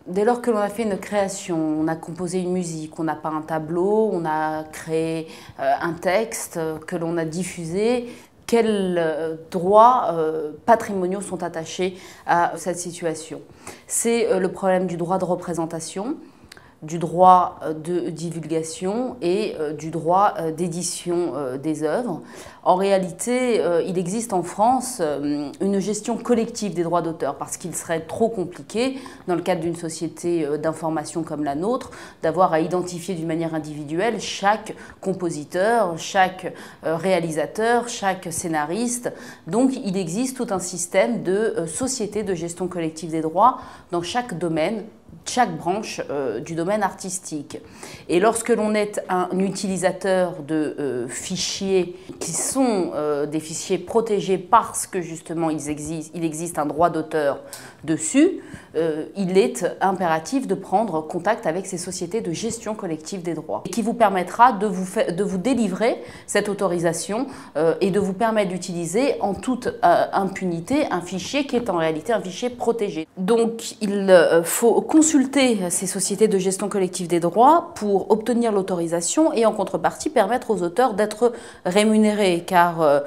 Dès lors que l'on a fait une création, on a composé une musique, on n'a pas un tableau, on a créé un texte que l'on a diffusé, quels droits patrimoniaux sont attachés à cette situation? C'est le problème du droit de représentation, du droit de divulgation et du droit d'édition des œuvres. En réalité, il existe en France une gestion collective des droits d'auteur parce qu'il serait trop compliqué, dans le cadre d'une société d'information comme la nôtre, d'avoir à identifier d'une manière individuelle chaque compositeur, chaque réalisateur, chaque scénariste. Donc il existe tout un système de société de gestion collective des droits dans chaque domaine, chaque branche du domaine artistique. Et lorsque l'on est un utilisateur de fichiers qui sont des fichiers protégés parce que justement il existe un droit d'auteur dessus, il est impératif de prendre contact avec ces sociétés de gestion collective des droits et qui vous permettra de vous délivrer cette autorisation et de vous permettre d'utiliser en toute impunité un fichier qui est en réalité un fichier protégé. Donc il faut consulter ces sociétés de gestion collective des droits pour obtenir l'autorisation et en contrepartie permettre aux auteurs d'être rémunérés, car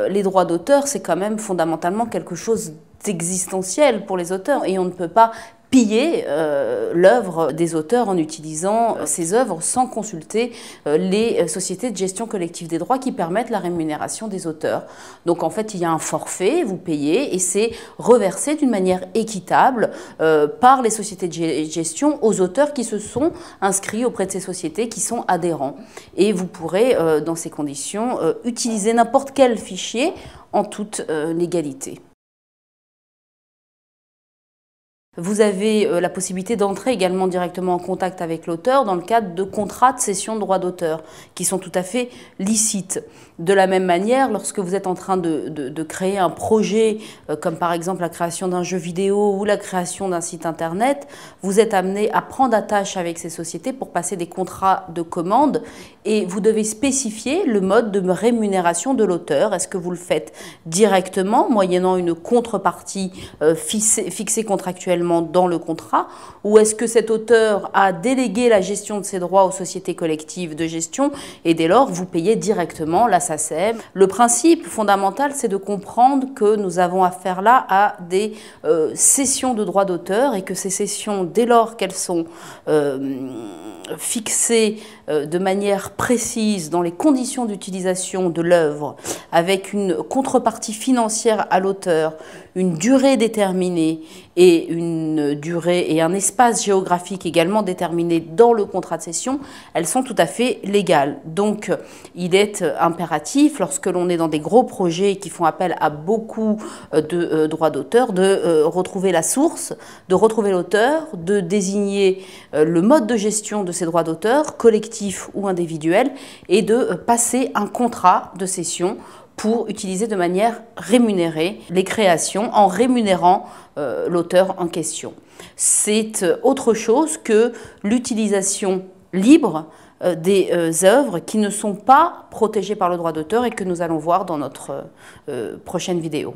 les droits d'auteur c'est quand même fondamentalement quelque chose d'existentiel pour les auteurs et on ne peut pas piller l'œuvre des auteurs en utilisant ces œuvres sans consulter les sociétés de gestion collective des droits qui permettent la rémunération des auteurs. Donc en fait il y a un forfait, vous payez et c'est reversé d'une manière équitable par les sociétés de gestion aux auteurs qui se sont inscrits auprès de ces sociétés, qui sont adhérents. Et vous pourrez dans ces conditions utiliser n'importe quel fichier en toute légalité. Vous avez la possibilité d'entrer également directement en contact avec l'auteur dans le cadre de contrats de cession de droits d'auteur qui sont tout à fait licites. De la même manière, lorsque vous êtes en train de créer un projet, comme par exemple la création d'un jeu vidéo ou la création d'un site internet, vous êtes amené à prendre attache avec ces sociétés pour passer des contrats de commande et vous devez spécifier le mode de rémunération de l'auteur. Est-ce que vous le faites directement, moyennant une contrepartie fixée contractuellement dans le contrat, ou est-ce que cet auteur a délégué la gestion de ses droits aux sociétés collectives de gestion et dès lors vous payez directement la SACEM. Le principe fondamental, c'est de comprendre que nous avons affaire là à des cessions de droits d'auteur et que ces cessions, dès lors qu'elles sont fixées de manière précise dans les conditions d'utilisation de l'œuvre, avec une contrepartie financière à l'auteur, une durée déterminée et une durée et un espace géographique également déterminé dans le contrat de cession, elles sont tout à fait légales. Donc il est impératif, lorsque l'on est dans des gros projets qui font appel à beaucoup de droits d'auteur, de retrouver la source, de retrouver l'auteur, de désigner le mode de gestion de ces droits d'auteur, collectifs ou individuels, et de passer un contrat de cession pour utiliser de manière rémunérée les créations en rémunérant l'auteur en question. C'est autre chose que l'utilisation libre des œuvres qui ne sont pas protégées par le droit d'auteur et que nous allons voir dans notre prochaine vidéo.